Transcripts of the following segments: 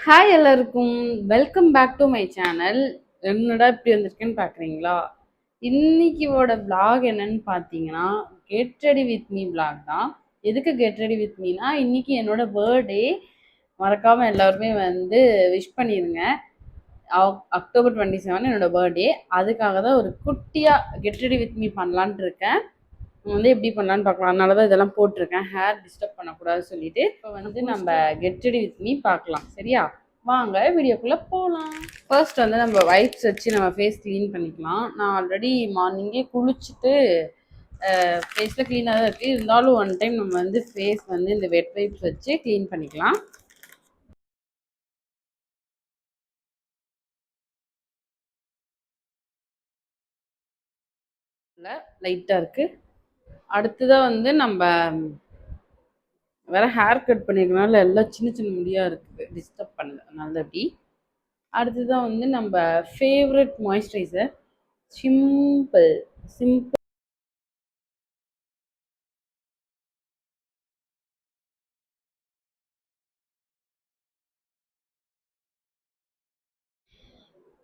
Hi எல்லாருக்கும். Welcome back to my channel. என்னடா இப்படி வந்திருக்கேன்னு பார்க்குறீங்களா? இன்னைக்கியோட vlog என்னன்னு பார்த்தீங்கன்னா, get ready with me vlog தான். எதுக்கு கெட் ரெடி வித் மீனா, இன்னைக்கு என்னோட பர்த்டே. மறக்காம எல்லாருமே வந்து விஷ் பண்ணிருங்க. அக்டோபர் 27 என்னோட பர்த்டே. அதுக்காக தான் ஒரு குட்டியா கெட் ரெடி வித் மீ பண்ணலான்ட்டு இருக்கேன். வந்து எப்படி பண்ணலான்னு பார்க்கலாம். அதனால தான் இதெல்லாம் போட்டிருக்கேன். ஹேர் டிஸ்டர்ப் பண்ணக்கூடாதுன்னு சொல்லிட்டு. இப்போ வந்து நம்ம கெட் ரெடி வித் மீ பார்க்கலாம். சரியா? வாங்க வீடியோக்குள்ளே போகலாம். ஃபர்ஸ்ட் வந்து நம்ம வைப்ஸ் வச்சு நம்ம ஃபேஸ் க்ளீன் பண்ணிக்கலாம். நான் ஆல்ரெடி மார்னிங்கே குளிச்சுட்டு ஃபேஸில் க்ளீனாக தான் இருக்குது. இருந்தாலும் ஒன் டைம் நம்ம வந்து ஃபேஸ் வந்து இந்த வெட் வைப்ஸ் வச்சு க்ளீன் பண்ணிக்கலாம். லைட்டாக இருக்குது. அடுத்ததாக வந்து நம்ம வேற ஹேர் கட் பண்ணிருக்கனால எல்லாம் சின்ன சின்ன முடியாக இருக்குது, டிஸ்டர்ப் பண்ணுது. அதனால அப்படி. அடுத்ததான் வந்து நம்ம favourite moisturiser simple simple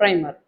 primer.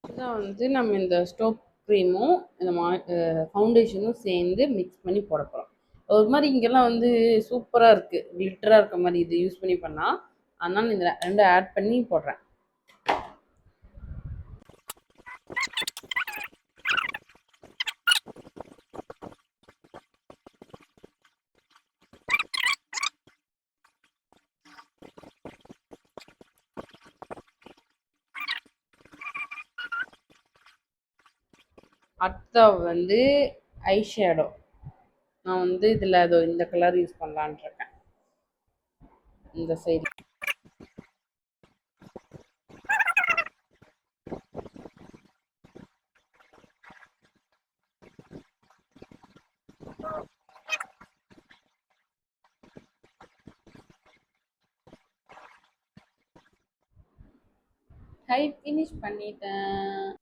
தான் வந்து நம்ம இந்த ஸ்டோப் க்ரீமும் இந்த ஃபவுண்டேஷனும் சேர்ந்து மிக்ஸ் பண்ணி போட போகிறோம். ஒரு மாதிரி இங்கெல்லாம் வந்து சூப்பராக இருக்குது, கிளிட்டராக இருக்க மாதிரி இது யூஸ் பண்ணி பண்ணால். அதனால் இந்த ரெண்டும் ஆட் பண்ணி போடுறேன். அடுத்த வந்து ஐ ஷேடோ. நான் வந்து இதில் அதோ இந்த கலர் யூஸ் பண்ணலான் இருக்கேன். இந்த சைடு கை ஃபினிஷ் பண்ணிட்டேன்.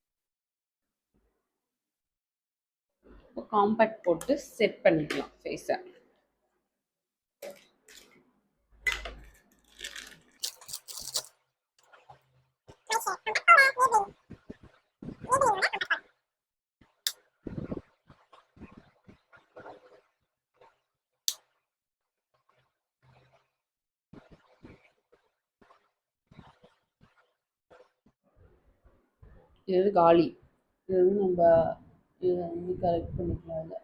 இப்போ காம்பேக்ட் போட்டு செட் பண்ணிக்கலாம் ஃபேஸை. இது வந்து காலி. இது வந்து நம்ம இதை வந்து கரெக்ட் பண்ணிக்கலாம். இல்லை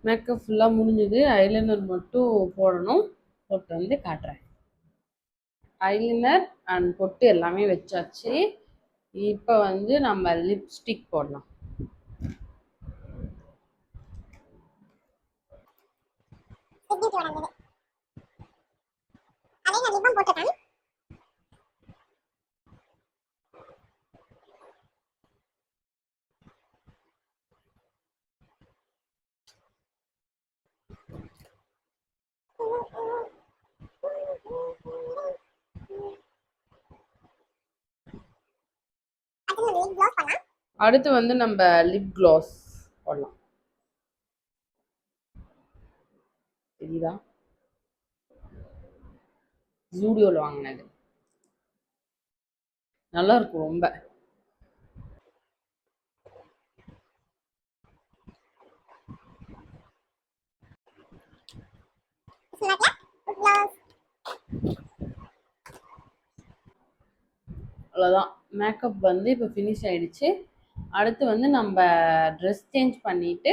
மேக்கப் ஃபுல்லாக முடிஞ்சது. ஐலைனர் மட்டும் போடணும். போட்டு வந்து காட்டுறேன். ஐலைனர் அண்ட் பொட்டு எல்லாமே வச்சாச்சு. இப்போ வந்து நம்ம லிப்ஸ்டிக் போடலாம். அடுத்து வந்து நம்ம லிப் க்ளாஸ் போடலாம். தெரியுதா? ஜூடியோவில் வாங்கினது. நல்லா இருக்கும் ரொம்ப. அவ்வளோதான். மேக்கப் வந்து இப்போ ஃபினிஷ் ஆயிடுச்சு. அடுத்து வந்து நம்ம ட்ரெஸ் சேஞ்ச் பண்ணிவிட்டு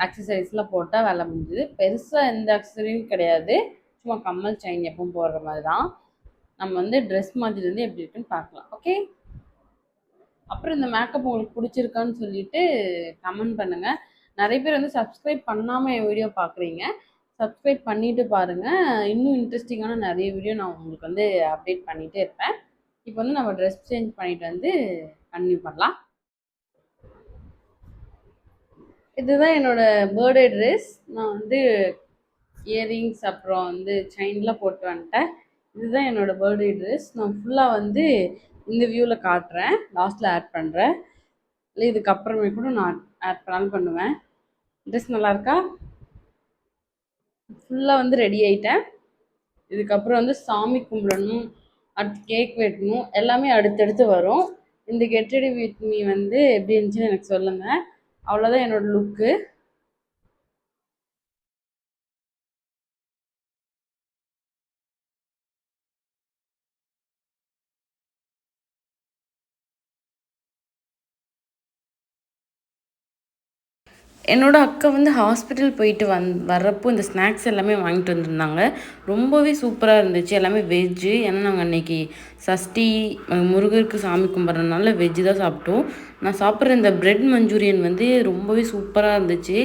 ஆக்சசரிஸ்லாம் போட்டால் வேலை முடிஞ்சுது. பெருசாக எந்த ஆக்சசரியும் கிடையாது. சும்மா கம்மல் செயின் எப்பவும் போடுற மாதிரி தான். நம்ம வந்து ட்ரெஸ் மாதிரி வந்து எப்படி இருக்குன்னு பார்க்கலாம். ஓகே. அப்புறம் இந்த மேக்கப் உங்களுக்கு பிடிச்சிருக்கான்னு சொல்லிட்டு கமெண்ட் பண்ணுங்கள். நிறைய பேர் வந்து சப்ஸ்கிரைப் பண்ணாமல் என் வீடியோ பார்க்குறீங்க. சப்ஸ்கிரைப் பண்ணிவிட்டு பாருங்கள். இன்னும் இன்ட்ரெஸ்டிங்கான நிறைய வீடியோ நான் உங்களுக்கு வந்து அப்டேட் பண்ணிகிட்டே இருப்பேன். இப்போ வந்து நம்ம ட்ரெஸ் சேஞ்ச் பண்ணிட்டு வந்து கன்டினியூ பண்ணலாம். இதுதான் என்னோடய பர்த்டே ட்ரெஸ். நான் வந்து இயரிங்ஸ் அப்புறம் வந்து செயின்லாம் போட்டு வந்துட்டேன். இதுதான் என்னோடய பர்த்டே ட்ரெஸ். நான் ஃபுல்லாக வந்து இந்த வியூவில் காட்டுறேன். லாஸ்ட்டில் ஆட் பண்ணுறேன். இல்லை இதுக்கப்புறமே கூட நான் ஆட் பண்ணாலும் பண்ணுவேன். ட்ரெஸ் நல்லாயிருக்கா? ஃபுல்லாக வந்து ரெடி ஆகிட்டேன். இதுக்கப்புறம் வந்து சாமி கும்பிடணும், அடுத்து கேக் வெட்டணும், எல்லாமே அடுத்தடுத்து வரும். இந்த கெட் ரெடி வித் மீ வந்து எப்படி இருந்துச்சுன்னு எனக்கு சொல்லுங்கள். அவ்வளோதான் என்னோடய லுக்கு. என்னோடய அக்கா வந்து ஹாஸ்பிட்டல் போயிட்டு வர்றப்போ இந்த ஸ்நாக்ஸ் எல்லாமே வாங்கிட்டு வந்திருந்தாங்க. ரொம்பவே சூப்பராக இருந்துச்சு. எல்லாமே வெஜ்ஜு. ஏன்னா நாங்கள் அன்றைக்கி சஷ்டி முருகருக்கு சாமி கும்பிட்றதுனால வெஜ்ஜு தான் சாப்பிட்டோம். நான் சாப்பிட்ற இந்த பிரெட் மஞ்சூரியன் வந்து ரொம்பவே சூப்பராக இருந்துச்சு.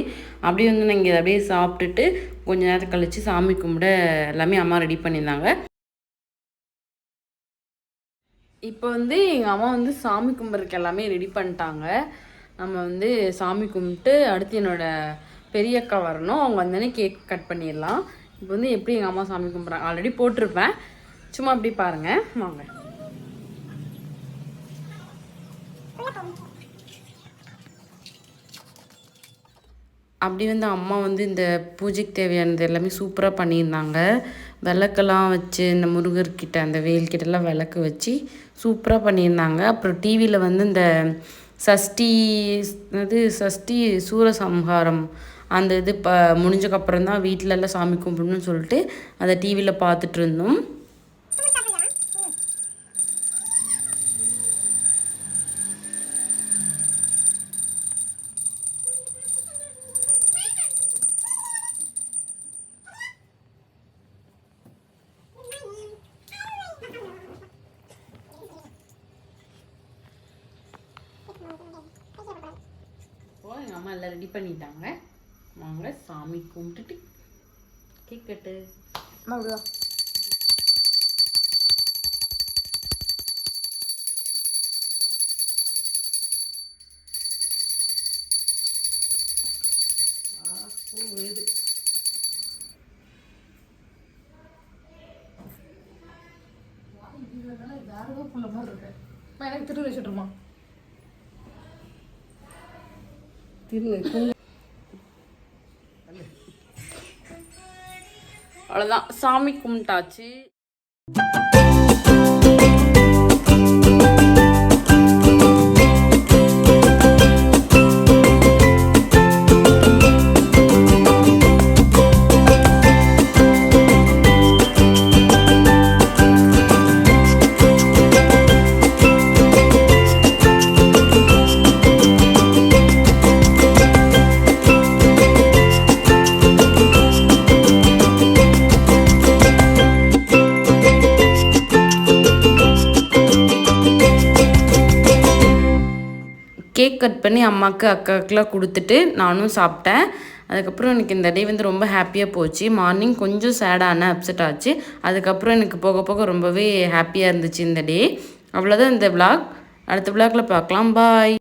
அப்படியே வந்து நான் இங்கே அப்படியே சாப்பிட்டுட்டு கொஞ்சம் நேரம் கழித்து சாமி கும்பிட எல்லாமே அம்மா ரெடி பண்ணியிருந்தாங்க. இப்போ வந்து எங்கள் அம்மா வந்து சாமி கும்பிட்றதுக்கு எல்லாமே ரெடி பண்ணிட்டாங்க. நம்ம வந்து சாமி கும்பிட்டு அடுத்து என்னோடய பெரிய அக்கா வரணும். அவங்க வந்தோடனே கேக் கட் பண்ணிடலாம். இப்போ வந்து எப்படி எங்கள் அம்மா சாமி கும்பிட்றாங்க ஆல்ரெடி போட்டிருப்பேன். சும்மா அப்படி பாருங்கள். வாங்க. அப்படி வந்து அம்மா வந்து இந்த பூஜைக்கு தேவையானது எல்லாமே சூப்பராக பண்ணியிருந்தாங்க. விளக்கெல்லாம் வச்சு இந்த முருகர்கிட்ட அந்த வேல்கிட்டலாம் விளக்கு வச்சு சூப்பராக பண்ணியிருந்தாங்க. அப்புறம் டிவியில் வந்து இந்த சஷ்டி சூரசம்ஹாரம் அந்த இது முடிஞ்சக்கப்புறம் தான் வீட்டிலலாம் சாமி கும்பிடணும்னு சொல்லிட்டு அதை டிவியில் பார்த்துட்டு இருந்தோம். எங்கள் அம்மா எல்லாம் ரெடி பண்ணிட்டாங்க. வாங்க சாமி கும்பிட்டுட்டு கேக் கட்டு. அப்படியா போகுது. வேறதான் புள்ள மாதிரி இருக்கு. எனக்கு திரு வச்சுட்டுருமா அவ்வளோதான் சாமி கும்பிட்டாச்சு. கேக் கட் பண்ணி அம்மாவுக்கு அக்காவுக்குலாம் கொடுத்துட்டு நானும் சாப்பிட்டேன். அதுக்கப்புறம் எனக்கு இந்த டே வந்து ரொம்ப ஹாப்பியாக போச்சு. மார்னிங் கொஞ்சம் சேடான அப்செட் ஆச்சு. அதுக்கப்புறம் எனக்கு போக போக ரொம்பவே ஹாப்பியாக இருந்துச்சு இந்த டே. அவ்வளோதான் இந்த விளாக். அடுத்த விளாகில் பார்க்கலாம். பாய்.